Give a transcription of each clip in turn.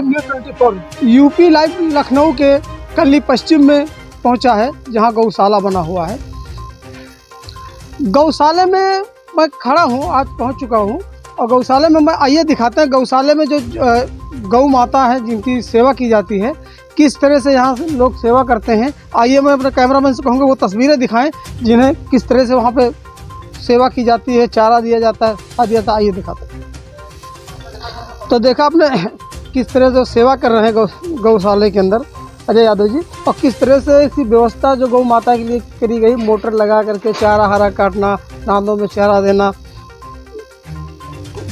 News 24 UP live Lucknow के कल्ली पश्चिम में पहुंचा है, जहां गौशाला बना हुआ है। गौशाले में मैं खड़ा हूं, आज पहुंच चुका हूं और गौशाले में मैं आइए दिखाते हैं गौशाले में जो गौ माता है जिनकी सेवा की जाती है, किस तरह से यहाँ लोग सेवा करते हैं। आइए मैं अपने कैमरामैन से कहूँगा वो तस्वीरें दिखाएं जिन्हें किस तरह से वहाँ पे सेवा की जाती है, चारा दिया जाता है, दिया था। आइए दिखाते हैं। तो देखा आपने किस तरह से सेवा कर रहे हैं गौशाले के अंदर अजय यादव जी, और किस तरह से इसकी व्यवस्था जो गौ माता के लिए करी गई, मोटर लगा करके चारा हरा काटना, नांदों में चारा देना।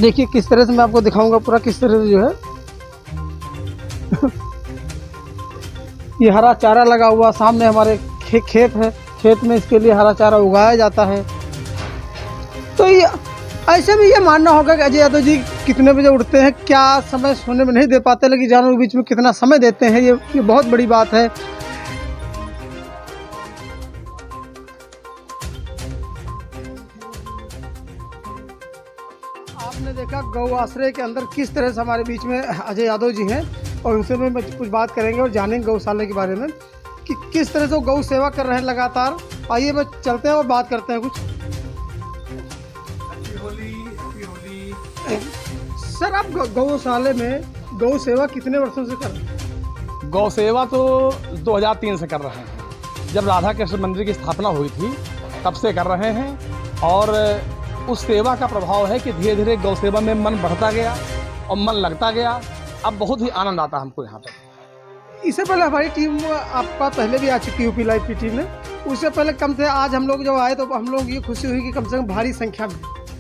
देखिए किस तरह से मैं आपको दिखाऊंगा पूरा किस तरह से जो है ये हरा चारा लगा हुआ। सामने हमारे खेत है, खेत में इसके लिए हरा चारा उगाया जाता है। तो ये ऐसे में ये मानना होगा कि अजय यादव जी कितने बजे उठते हैं, क्या समय सोने में नहीं दे पाते, लेकिन जानवरों के बीच में कितना समय देते हैं, ये बहुत बड़ी बात है। आपने देखा गौ आश्रय के अंदर किस तरह से हमारे बीच में अजय यादव जी हैं और उनसे में कुछ बात करेंगे और जानेंगे गौशाला के बारे में कि किस तरह से गौ सेवा कर रहे हैं लगातार। आइए मैं चलते हैं और बात करते हैं कुछ। सर आप गौशाले में गौ सेवा कितने वर्षों से कर रहे हैं? गौ सेवा तो 2003 से कर रहे हैं। जब राधा कृष्ण मंदिर की स्थापना हुई थी तब से कर रहे हैं, और उस सेवा का प्रभाव है कि धीरे धीरे गौ सेवा में मन बढ़ता गया और मन लगता गया। अब बहुत ही आनंद आता है हमको यहाँ पर। इससे पहले हमारी टीम आपका पहले भी आ चुकी यूपी लाइव की टीम में, उससे पहले कम से आज हम लोग जब आए तो हम लोग ये खुशी हुई कि कम से कम भारी संख्या में।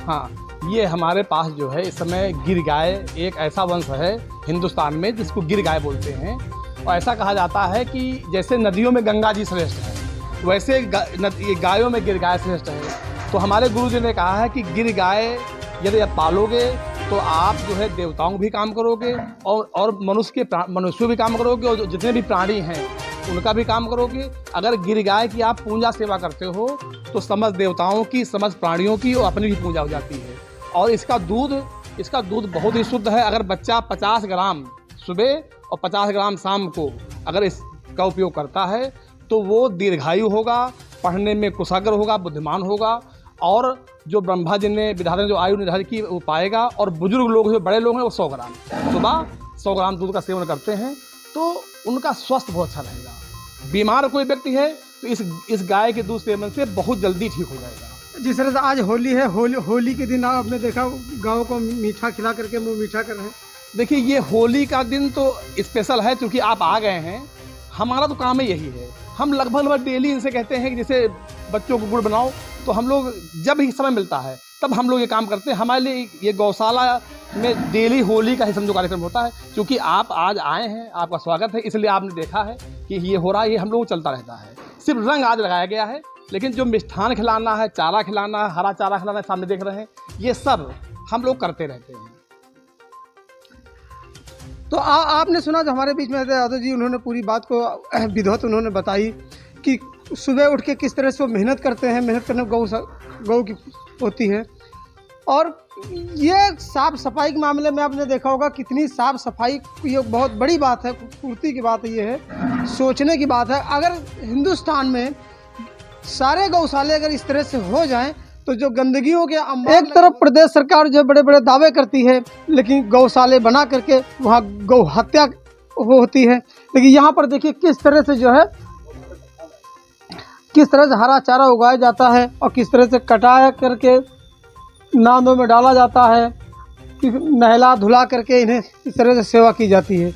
हाँ, ये हमारे पास जो है इस समय गिर गाय एक ऐसा वंश है हिंदुस्तान में जिसको गिर गाय बोलते हैं। और ऐसा कहा जाता है कि जैसे नदियों में गंगा जी श्रेष्ठ है, वैसे ये गायों में गिर गाय श्रेष्ठ है। तो हमारे गुरु जी ने कहा है कि गिर गाय यदि आप पालोगे तो आप जो है देवताओं भी काम करोगे और मनुष्य भी काम करोगे, और जितने भी प्राणी हैं उनका भी काम करोगे। अगर गिर गाय की आप पूजा सेवा करते हो तो समस्त देवताओं की, समस्त प्राणियों की और अपनी भी पूजा हो जाती है। और इसका दूध बहुत ही शुद्ध है। अगर बच्चा 50 ग्राम सुबह और 50 ग्राम शाम को अगर इसका उपयोग करता है तो वो दीर्घायु होगा, पढ़ने में कुशाग्र होगा, बुद्धिमान होगा, और जो ब्रह्मा जी ने विधाता जो आयु निर्धारित की वो पाएगा। और बुजुर्ग लोग जो बड़े लोग हैं वो 100 ग्राम सुबह 100 ग्राम दूध का सेवन करते हैं तो उनका स्वास्थ्य बहुत अच्छा रहेगा। बीमार कोई व्यक्ति है तो इस गाय के दूध सेवन से बहुत जल्दी ठीक हो जाएगा। जिस तरह से आज होली है, होली के दिन आपने देखा गाँव को मीठा खिला करके मुँह मीठा कर रहे हैं। देखिए ये होली का दिन तो स्पेशल है, क्योंकि आप आ गए हैं। हमारा तो काम ही यही है। हम लगभग डेली इनसे कहते हैं कि जैसे बच्चों को गुड़ बनाओ, तो हम लोग जब ही समय मिलता है तब हम लोग ये काम करते हैं। हमारे लिए ये गौशाला में डेली होली का ही समझो कार्यक्रम होता है। क्योंकि आप आज आए हैं, आपका स्वागत है, इसलिए आपने देखा है कि ये हो रहा है। ये हम लोग चलता रहता है। सिर्फ रंग आज लगाया गया है, लेकिन जो मिष्ठान खिलाना है, चारा खिलाना है, हरा चारा खिलाना है, सामने देख रहे हैं, ये सब हम लोग करते रहते हैं। तो आपने सुना जो हमारे बीच में यादव जी, उन्होंने पूरी बात को विधिवत उन्होंने बताई कि सुबह उठ के किस तरह से वो मेहनत करते हैं, मेहनत करने गौ की होती है। और ये साफ़ सफाई के मामले में आपने देखा होगा कितनी साफ़ सफाई, ये बहुत बड़ी बात है, खूबसूरती की बात ये है, सोचने की बात है। अगर हिंदुस्तान में सारे गौशाले अगर इस तरह से हो जाएं तो जो गंदगियों के एक तरफ प्रदेश सरकार जो बड़े बड़े दावे करती है, लेकिन गौशाले बना करके वहाँ गौ हत्या होती है। लेकिन यहाँ पर देखिए किस तरह से जो है, किस तरह से हरा चारा उगाया जाता है और किस तरह से कटाया करके नांदों में डाला जाता है, नहला धुला करके इन्हें इस तरह से सेवा की जाती है।